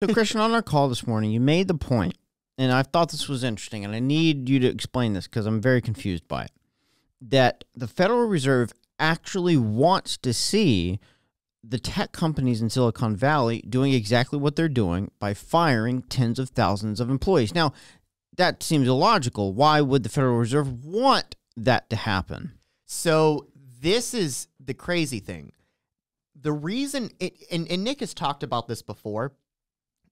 So, Christian, on our call this morning, you made the point, and I thought this was interesting, and I need you to explain this because I'm very confused by it, that the Federal Reserve actually wants to see the tech companies in Silicon Valley doing exactly what they're doing by firing tens of thousands of employees. Now, that seems illogical. Why would the Federal Reserve want that to happen? So this is the crazy thing. The reason, and Nick has talked about this before,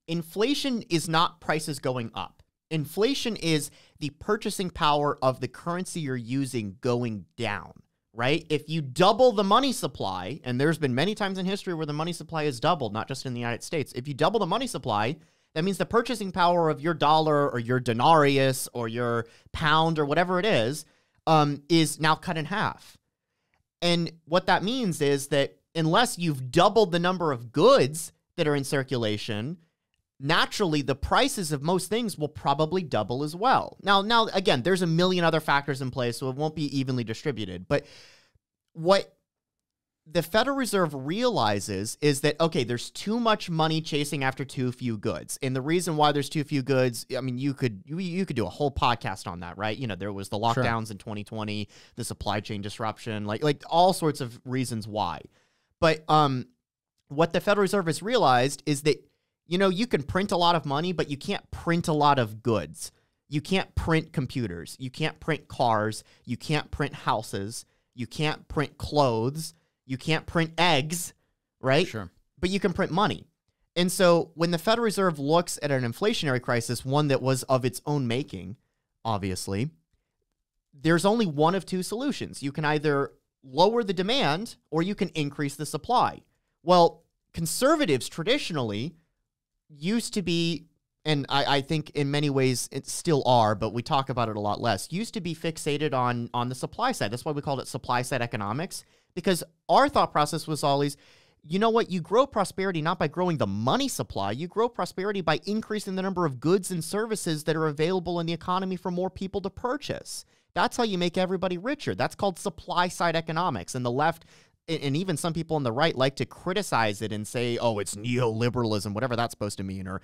inflation is not prices going up. Inflation is the purchasing power of the currency you're using going down, right? If you double the money supply, and there's been many times in history where the money supply has doubled, not just in the United States. If you double the money supply, that means the purchasing power of your dollar or your denarius or your pound or whatever it is now cut in half. And what that means is that unless you've doubled the number of goods that are in circulation, naturally the prices of most things will probably double as well. Now again, there's a million other factors in play, so it won't be evenly distributed. But what the Federal Reserve realizes is that, okay, there's too much money chasing after too few goods. And the reason why there's too few goods, I mean, you could do a whole podcast on that, right? You know, there was the lockdowns in 2020, the supply chain disruption, like all sorts of reasons why. But what the Federal Reserve has realized is that, you know, you can print a lot of money, but you can't print a lot of goods. You can't print computers. You can't print cars. You can't print houses. You can't print clothes. You can't print eggs, right? Sure. But you can print money. And so when the Federal Reserve looks at an inflationary crisis, one that was of its own making, obviously, there's only one of two solutions. You can either lower the demand or you can increase the supply. Well, conservatives traditionally used to be, and I think in many ways it still are, but we talk about it a lot less, used to be fixated on the supply side. That's why we called it supply side economics, because our thought process was always, you know what, you grow prosperity not by growing the money supply, you grow prosperity by increasing the number of goods and services that are available in the economy for more people to purchase. That's how you make everybody richer. That's called supply side economics. And the left, and even some people on the right, like to criticize it and say, oh, it's neoliberalism, whatever that's supposed to mean. Or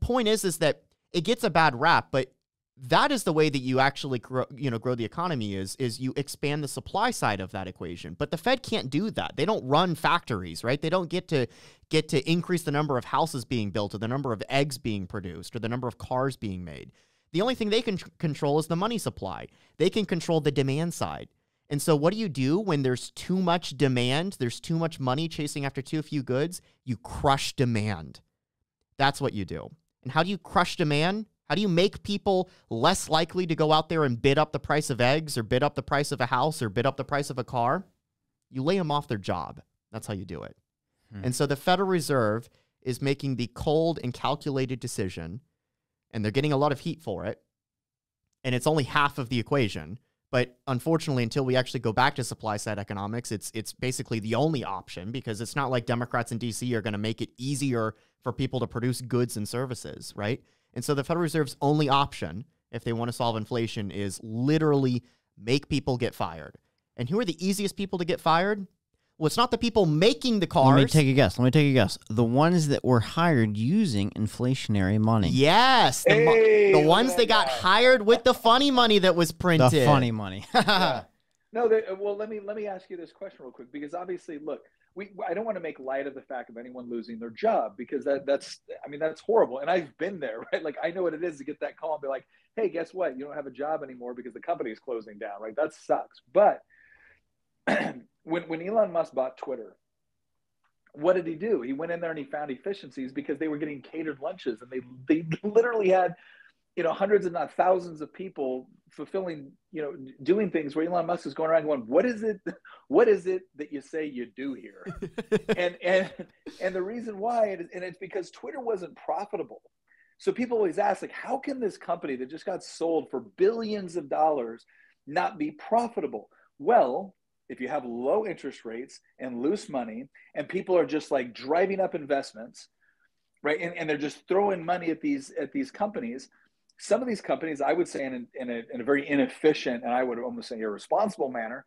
point is that it gets a bad rap, but that is the way that you actually grow the economy is you expand the supply side of that equation. But the Fed can't do that. They don't run factories, right? They don't get to increase the number of houses being built or the number of eggs being produced or the number of cars being made. The only thing they can control is the money supply. They can control the demand side. And so what do you do when there's too much demand, there's too much money chasing after too few goods? You crush demand. That's what you do. And how do you crush demand? How do you make people less likely to go out there and bid up the price of eggs or bid up the price of a house or bid up the price of a car? You lay them off their job. That's how you do it. And so the Federal Reserve is making the cold and calculated decision, and they're getting a lot of heat for it, and it's only half of the equation. But unfortunately, until we actually go back to supply-side economics, it's basically the only option, because it's not like Democrats in D.C. are going to make it easier for people to produce goods and services, right? And so the Federal Reserve's only option, if they want to solve inflation, is literally make people get fired. And who are the easiest people to get fired? Well, it's not the people making the cars. Let me take a guess. The ones that were hired using inflationary money. Yes. The ones that got hired with the funny money that was printed. The funny money. Yeah. No, well, let me ask you this question real quick, because obviously, look, I don't want to make light of the fact of anyone losing their job, because that's horrible. And I've been there, right? Like, I know what it is to get that call and be like, hey, guess what? You don't have a job anymore because the company is closing down, right? That sucks. But when Elon Musk bought Twitter, what did he do? He went in there and he found efficiencies because they were getting catered lunches, and they literally had, hundreds, if not thousands of people fulfilling, doing things where Elon Musk is going around going, what is it that you say you do here? and the reason why it's because Twitter wasn't profitable. So people always ask, like, how can this company that just got sold for billions of dollars not be profitable? Well, if you have low interest rates and loose money, and people are just like driving up investments, right? And they're just throwing money at these companies. Some of these companies, I would say in a very inefficient, and I would almost say irresponsible manner,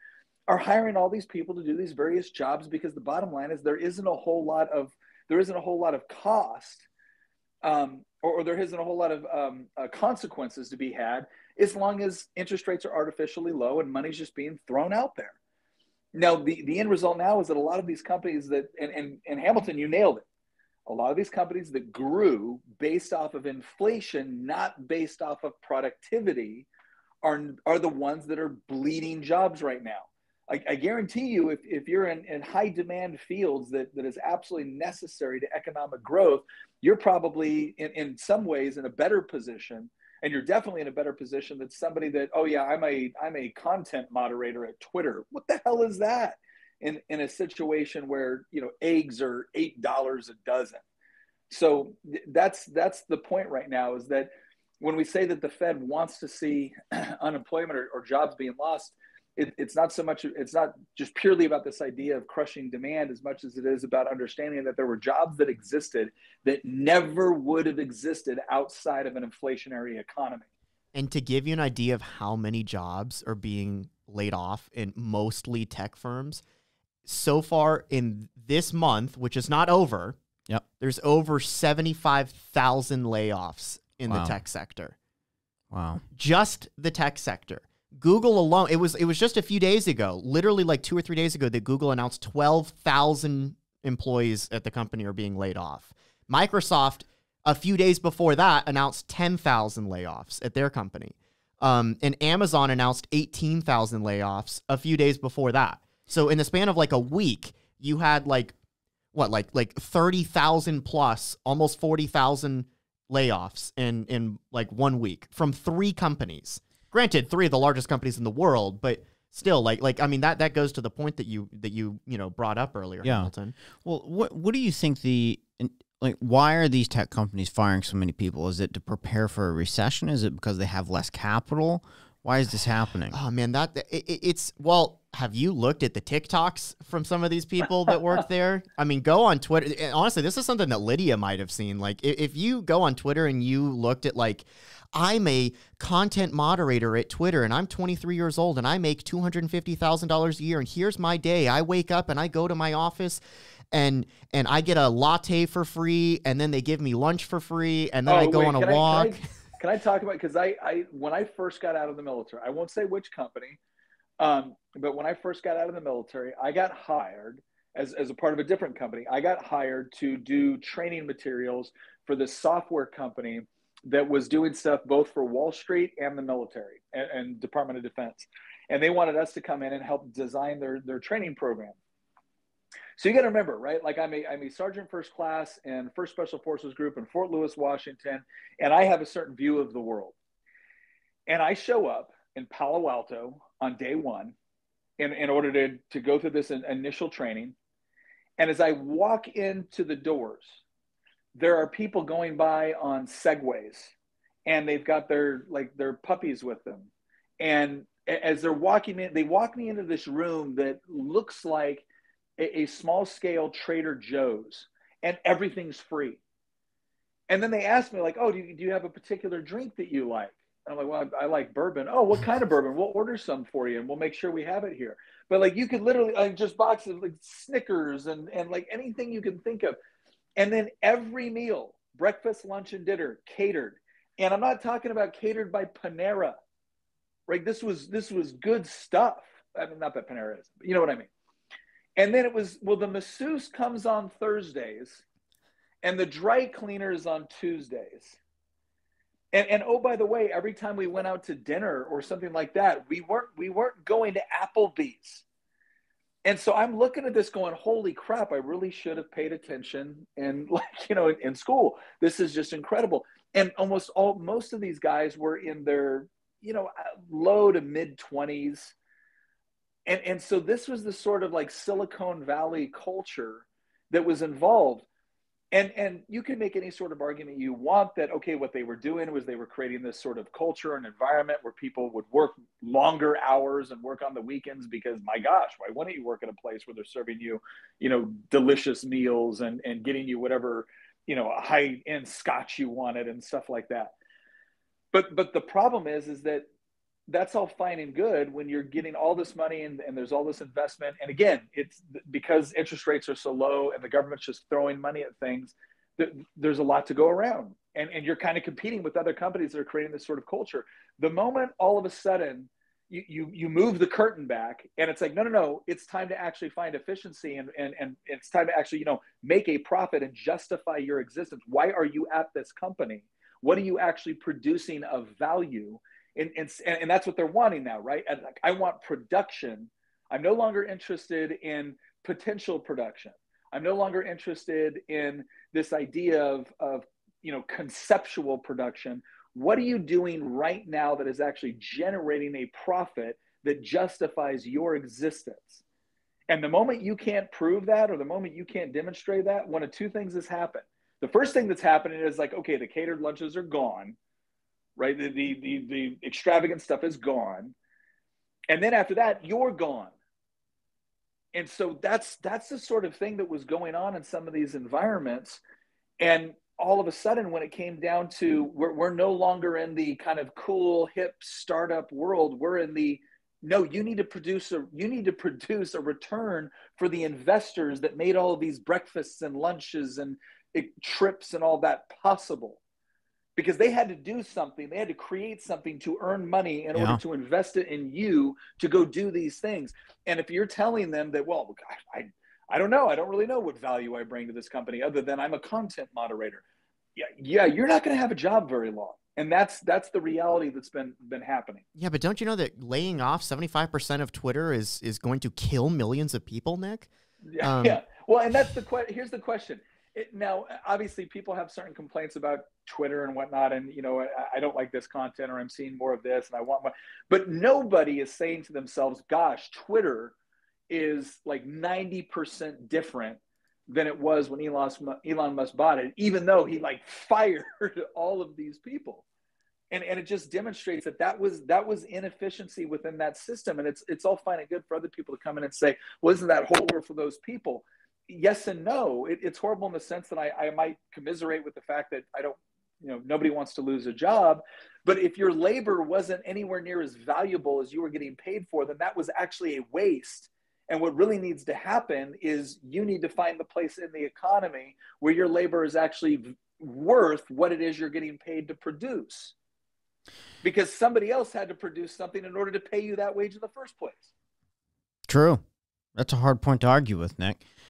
are hiring all these people to do these various jobs, because the bottom line is there isn't a whole lot of cost or there isn't a whole lot of consequences to be had as long as interest rates are artificially low and money's just being thrown out there. Now, the end result now is that a lot of these companies that, and Hamilton, you nailed it. A lot of these companies that grew based off of inflation, not based off of productivity, are the ones that are bleeding jobs right now. I guarantee you, if you're in high demand fields that is absolutely necessary to economic growth, you're probably in some ways in a better position. And you're definitely in a better position than somebody that, oh yeah, I'm a content moderator at Twitter. What the hell is that? In a situation where, you know, eggs are $8 a dozen. So that's the point right now, is that when we say that the Fed wants to see unemployment or jobs being lost, it's not just purely about this idea of crushing demand as much as it is about understanding that there were jobs that existed that never would have existed outside of an inflationary economy. And to give you an idea of how many jobs are being laid off in mostly tech firms, so far in this month, which is not over, yep, there's over 75,000 layoffs in the tech sector. Wow. Just the tech sector. Google alone, it was just a few days ago, literally like 2 or 3 days ago, that Google announced 12,000 employees at the company are being laid off. Microsoft, a few days before that, announced 10,000 layoffs at their company. And Amazon announced 18,000 layoffs a few days before that. So in the span of like a week, you had like 30,000 plus, almost 40,000 layoffs in like 1 week from 3 companies. Granted, 3 of the largest companies in the world, but still, like I mean, that goes to the point that you brought up earlier, yeah. Hamilton. Well, what do you think why are these tech companies firing so many people? Is it to prepare for a recession? Is it because they have less capital? Why is this happening? Oh man, well, have you looked at the TikToks from some of these people that work there? I mean, go on Twitter. And honestly, this is something that Lydia might have seen. Like, if you go on Twitter and you looked at, like, I'm a content moderator at Twitter and I'm 23 years old and I make $250,000 a year. And here's my day. I wake up and I go to my office and I get a latte for free. And then they give me lunch for free. And then I go on a walk. Can I talk about, because I when I first got out of the military, I won't say which company, but when I first got out of the military, I got hired as a part of a different company. I got hired to do training materials for this software company that was doing stuff both for Wall Street and the military and Department of Defense. And they wanted us to come in and help design their training program. So you got to remember, right? Like I'm a sergeant first class in 1st Special Forces Group in Fort Lewis, Washington, and I have a certain view of the world. And I show up in Palo Alto on day 1 in order to go through this initial training. And as I walk into the doors, there are people going by on Segways, and they've got their puppies with them. And as they're walking in, they walk me into this room that looks like a small scale Trader Joe's, and everything's free. And then they ask me, like, oh, do you have a particular drink that you like? And I'm like, well, I like bourbon. Oh, what kind of bourbon? We'll order some for you and we'll make sure we have it here. But like, you could literally just boxes like Snickers and like anything you can think of. And then every meal, breakfast, lunch, and dinner, catered. And I'm not talking about catered by Panera, right? This was good stuff. I mean, not that Panera is, but you know what I mean. And then it was, well, the masseuse comes on Thursdays and the dry cleaner is on Tuesdays. And oh, by the way, every time we went out to dinner or something like that, we weren't going to Applebee's. And so I'm looking at this going, holy crap, I really should have paid attention. And in school, this is just incredible. And most of these guys were in their, low to mid 20s. And so this was the sort of like Silicon Valley culture that was involved. And you can make any sort of argument you want that, okay, what they were doing was they were creating this sort of culture and environment where people would work longer hours and work on the weekends because, my gosh, why wouldn't you work at a place where they're serving you, delicious meals and getting you whatever, high-end scotch you wanted and stuff like that. But the problem is that that's all fine and good when you're getting all this money and there's all this investment. And again, it's because interest rates are so low and the government's just throwing money at things. there's a lot to go around, and you're kind of competing with other companies that are creating this sort of culture. The moment all of a sudden you move the curtain back, and it's like, no, it's time to actually find efficiency, and it's time to actually, make a profit and justify your existence. Why are you at this company? What are you actually producing of value? And that's what they're wanting now, right? And like, I want production. I'm no longer interested in potential production. I'm no longer interested in this idea of conceptual production. What are you doing right now that is actually generating a profit that justifies your existence? And the moment you can't prove that, or the moment you can't demonstrate that, one of two things has happened. The first thing that's happening is like, okay, the catered lunches are gone, right? The extravagant stuff is gone. And then after that, you're gone. And so that's the sort of thing that was going on in some of these environments. And all of a sudden, when it came down to, we're no longer in the kind of cool, hip startup world. We're in the, no, you need to produce a return for the investors that made all of these breakfasts and lunches and trips and all that possible. Because they had to do something. They had to create something to earn money in order to invest it in you to go do these things. And if you're telling them that, well, I don't know. I don't really know what value I bring to this company other than I'm a content moderator. Yeah, you're not going to have a job very long. And that's the reality that's been happening. Yeah, but don't you know that laying off 75% of Twitter is going to kill millions of people, Nick? Yeah. Well, and that's here's the question. Now, obviously, people have certain complaints about Twitter and whatnot, and I don't like this content, or I'm seeing more of this, and I want more. But nobody is saying to themselves, "Gosh, Twitter is like 90% different than it was when Elon Musk bought it," even though he like fired all of these people. And it just demonstrates that was inefficiency within that system, and it's all fine and good for other people to come in and say, "Well, isn't that horrible for those people?" Yes and no. It's horrible in the sense that I might commiserate with the fact that nobody wants to lose a job. But if your labor wasn't anywhere near as valuable as you were getting paid for, then that was actually a waste. And what really needs to happen is you need to find the place in the economy where your labor is actually worth what it is you're getting paid to produce. Because somebody else had to produce something in order to pay you that wage in the first place. True. That's a hard point to argue with, Nick.